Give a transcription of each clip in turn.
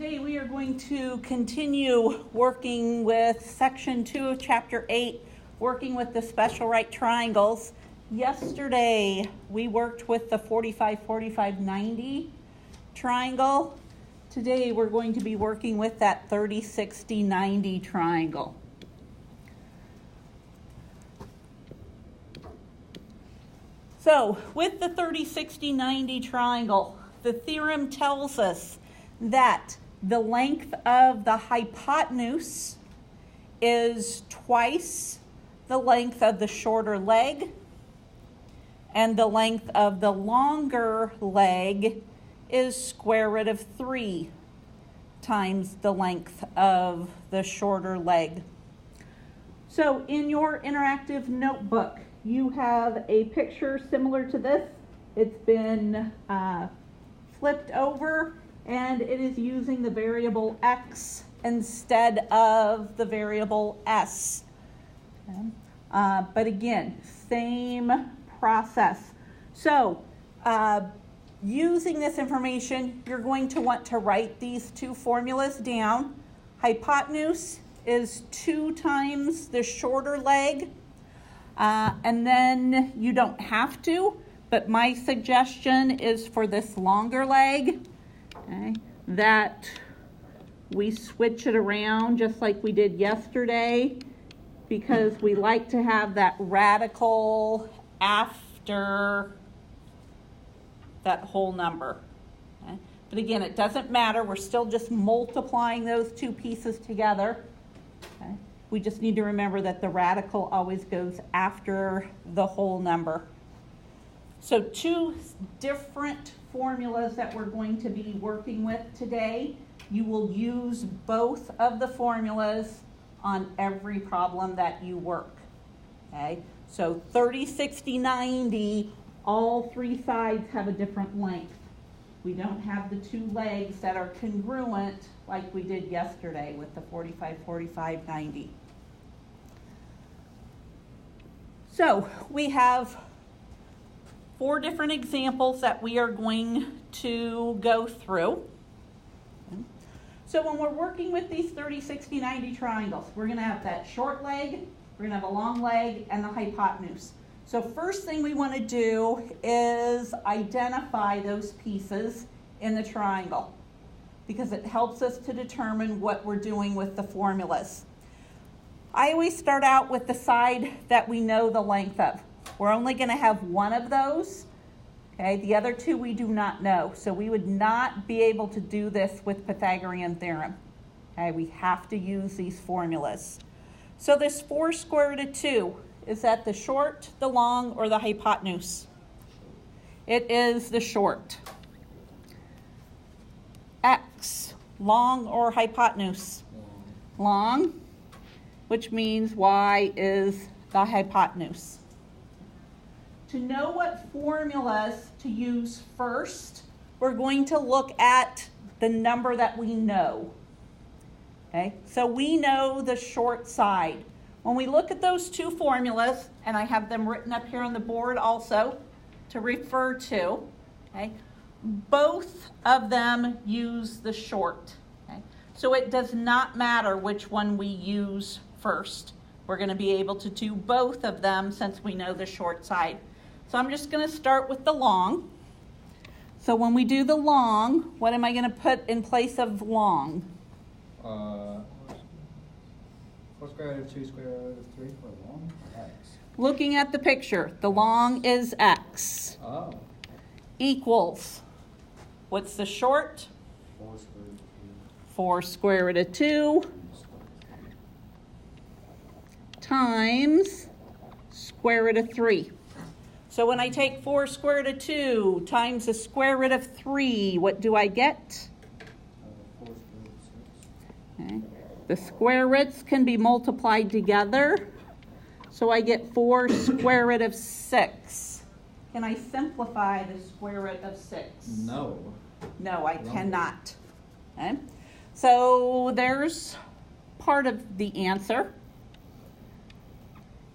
Today we are going to continue working with section 2 of chapter 8, working with the special right triangles. Yesterday we worked with the 45-45-90 triangle. Today we're going to be working with that 30-60-90 triangle. So with the 30-60-90 triangle, the theorem tells us that the length of the hypotenuse is twice the length of the shorter leg, and the length of the longer leg is square root of 3 times the length of the shorter leg. So in your interactive notebook, you have a picture similar to this. It's been flipped over, and it is using the variable x instead of the variable s. Okay. But again, same process. So using this information, you're going to want to write these two formulas down. Hypotenuse is 2 times the shorter leg, and then you don't have to, but my suggestion is for this longer leg, okay, that we switch it around just like we did yesterday, because we like to have that radical after that whole number. Okay? But again, it doesn't matter. We're still just multiplying those two pieces together. Okay? We just need to remember that the radical always goes after the whole number. So two different formulas that we're going to be working with today. You will use both of the formulas on every problem that you work. Okay? So 30, 60, 90, all three sides have a different length. We don't have the two legs that are congruent like we did yesterday with the 45, 45, 90. So we have 4 different examples that we are going to go through. So when we're working with these 30, 60, 90 triangles, we're going to have that short leg, we're going to have a long leg, and the hypotenuse. So first thing we want to do is identify those pieces in the triangle, because it helps us to determine what we're doing with the formulas. I always start out with the side that we know the length of. We're only going to have one of those. Okay, the other two we do not know. So we would not be able to do this with Pythagorean theorem. Okay, we have to use these formulas. So this 4 square root of 2, is that the short, the long, or the hypotenuse? It is the short. X, long or hypotenuse? Long, which means y is the hypotenuse. To know what formulas to use first, we're going to look at the number that we know. Okay, so we know the short side. When we look at those two formulas, and I have them written up here on the board also to refer to, okay, both of them use the short. Okay, so it does not matter which one we use first. We're going to be able to do both of them since we know the short side. So I'm just going to start with the long. So when we do the long, what am I going to put in place of long? 4 square root of 2 square root of 3 for long, x. Looking at the picture, the long is x. Oh. Equals, what's the short? 4 square root of 2 times square root of 3. So when I take 4 square root of 2 times the square root of 3, what do I get? 4 square root of 6. Okay. The square roots can be multiplied together, so I get 4 square root of 6. Can I simplify the square root of 6? No. No, I cannot. Okay. So there's part of the answer.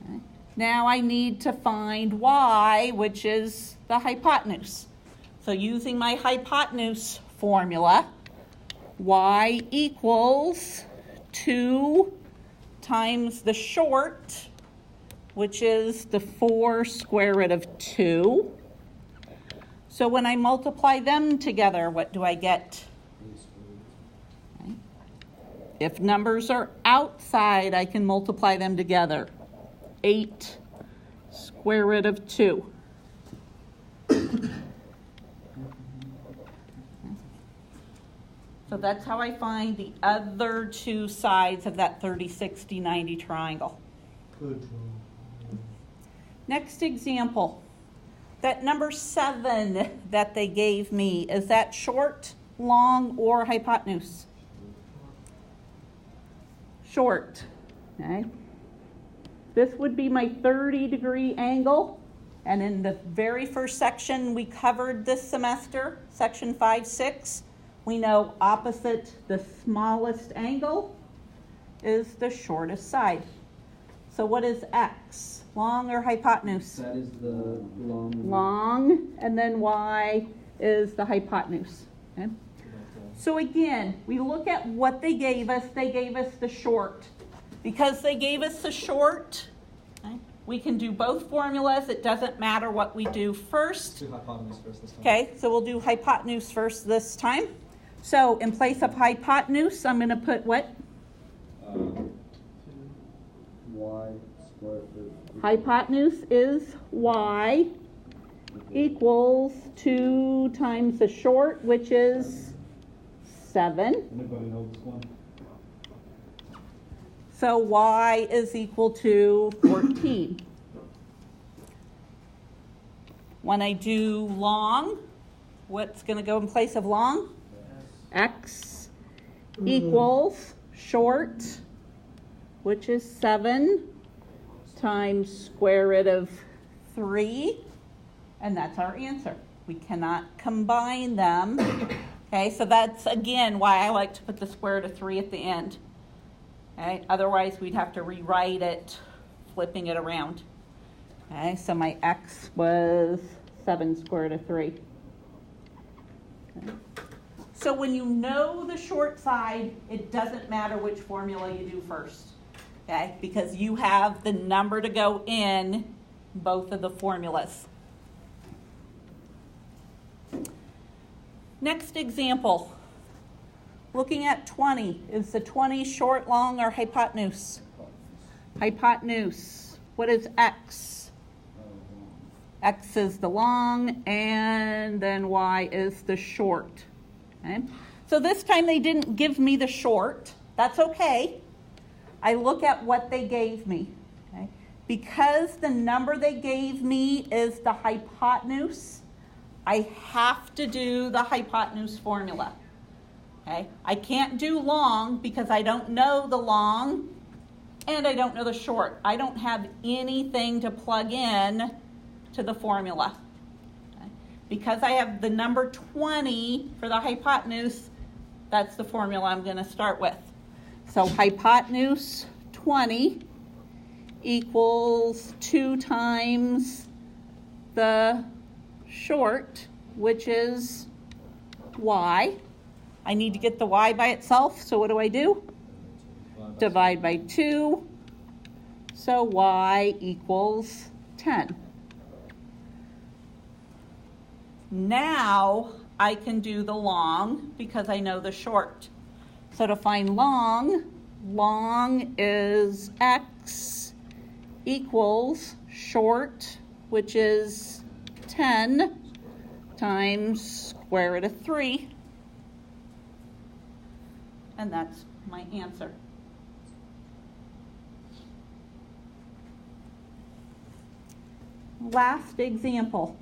Okay. Now I need to find y, which is the hypotenuse. So using my hypotenuse formula, y equals 2 times the short, which is the 4 square root of 2. So when I multiply them together, what do I get? Okay. If numbers are outside, I can multiply them together. 8 square root of 2. So that's how I find the other two sides of that 30, 60, 90 triangle. Good. Next example. That number 7 that they gave me, is that short, long, or hypotenuse? Short. Okay. This would be my 30-degree angle. And in the very first section we covered this semester, section 5-6, we know opposite the smallest angle is the shortest side. So what is x? Long or hypotenuse? That is the long. Long, and then y is the hypotenuse. Okay? So again, we look at what they gave us. They gave us the short. Because they gave us the short, okay, we can do both formulas. It doesn't matter what we do first. Do hypotenuse first this time. Okay, so we'll do hypotenuse first this time. So in place of hypotenuse, I'm going to put what? Y squared. Hypotenuse is y equals 2 times the short, which is 7. Anybody know this one? So y is equal to 14. When I do long, what's going to go in place of long? X equals short, which is 7, times square root of 3, and that's our answer. We cannot combine them. Okay, so that's again why I like to put the square root of 3 at the end. Okay, otherwise we'd have to rewrite it, flipping it around. Okay, so my x was 7 square root of 3. Okay. So when you know the short side, it doesn't matter which formula you do first, okay? Because you have the number to go in both of the formulas. Next example, looking at 20. Is the 20 short, long, or hypotenuse? Hypotenuse. What is x? X is the long, and then y is the short. Okay. So this time they didn't give me the short. That's okay. I look at what they gave me. Okay. Because the number they gave me is the hypotenuse, I have to do the hypotenuse formula. Okay. I can't do long because I don't know the long and I don't know the short. I don't have anything to plug in to the formula. Because I have the number 20 for the hypotenuse, that's the formula I'm going to start with. So hypotenuse 20 equals 2 times the short, which is y. I need to get the y by itself, so what do? Divide by 2. So y equals 10. Now I can do the long because I know the short. So to find long, long is x equals short, which is 10 times square root of 3. And that's my answer. Last example.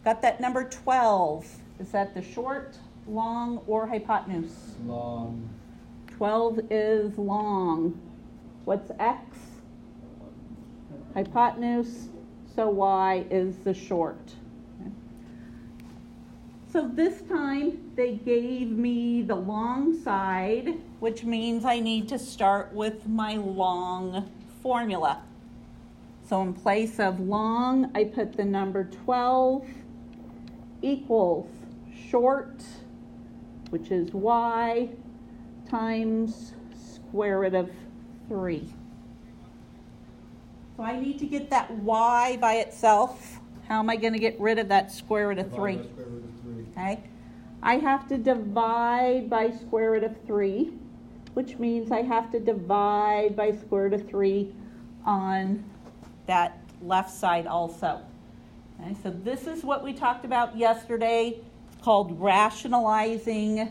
Got that number 12. Is that the short, long, or hypotenuse? Long. 12 is long. What's x? Hypotenuse. So y is the short. Okay. So this time they gave me the long side, which means I need to start with my long formula. So in place of long, I put the number 12 equals short which is y times square root of 3. So I need to get that y by itself. How am I going to get rid of that square root of 3? Divide by square root of 3. Okay. I have to divide by square root of 3, which means I have to divide by square root of 3 on that left side also. Okay, so this is what we talked about yesterday. It's called rationalizing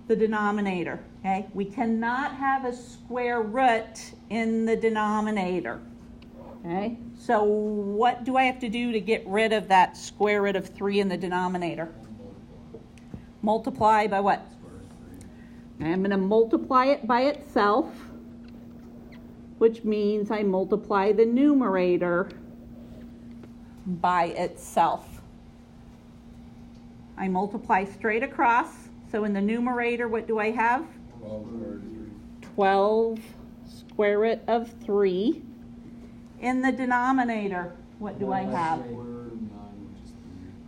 the denominator. Okay? We cannot have a square root in the denominator. Okay? So what do I have to do to get rid of that square root of 3 in the denominator? Multiply by what? I'm going to multiply it by itself, which means I multiply the numerator by itself. I multiply straight across. So in the numerator, what do I have? 12 square root of 3. In the denominator, what do I have?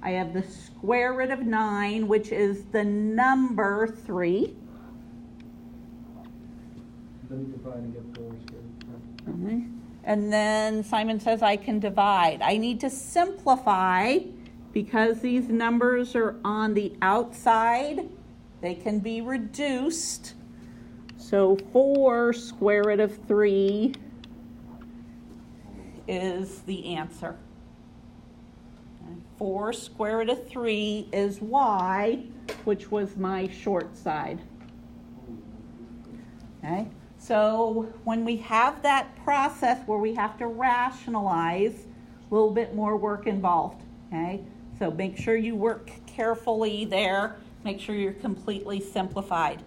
I have the square root of 9, which is the number 3. Then you divide and get 4 squared. Okay. And then Simon says I can divide. I need to simplify because these numbers are on the outside. They can be reduced. So 4 square root of 3 is the answer. 4 square root of 3 is y, which was my short side. Okay, so when we have that process where we have to rationalize, a little bit more work involved. Okay, so make sure you work carefully there. Make sure you're completely simplified.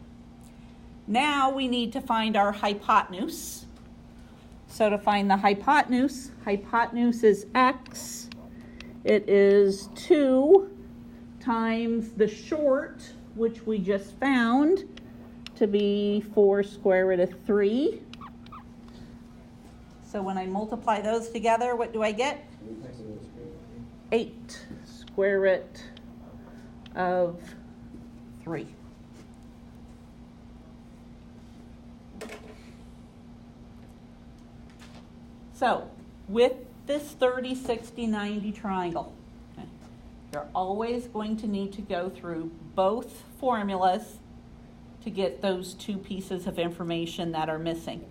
Now we need to find our hypotenuse. So to find the hypotenuse is x. It is 2 times the short, which we just found to be 4 square root of 3. So when I multiply those together, what do I get? 8 square root of 3. So with this 30, 60, 90 triangle, okay, you're always going to need to go through both formulas to get those 2 pieces of information that are missing.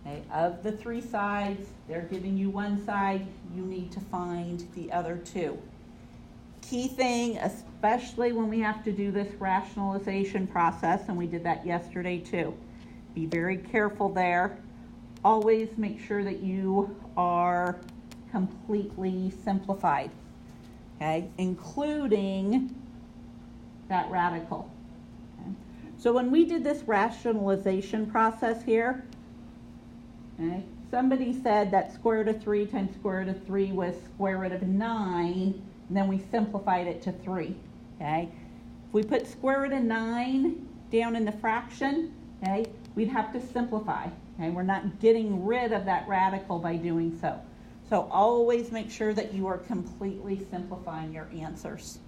Okay, of the 3 sides, they're giving you one side, you need to find the other 2. Key thing, especially when we have to do this rationalization process, and we did that yesterday too, be very careful there. Always make sure that you are completely simplified, okay, including that radical. Okay. So when we did this rationalization process here, okay, somebody said that square root of 3 times square root of 3 was square root of 9, and then we simplified it to 3. Okay, if we put square root of 9 down in the fraction, okay, we'd have to simplify. Okay, we're not getting rid of that radical by doing so. So always make sure that you are completely simplifying your answers.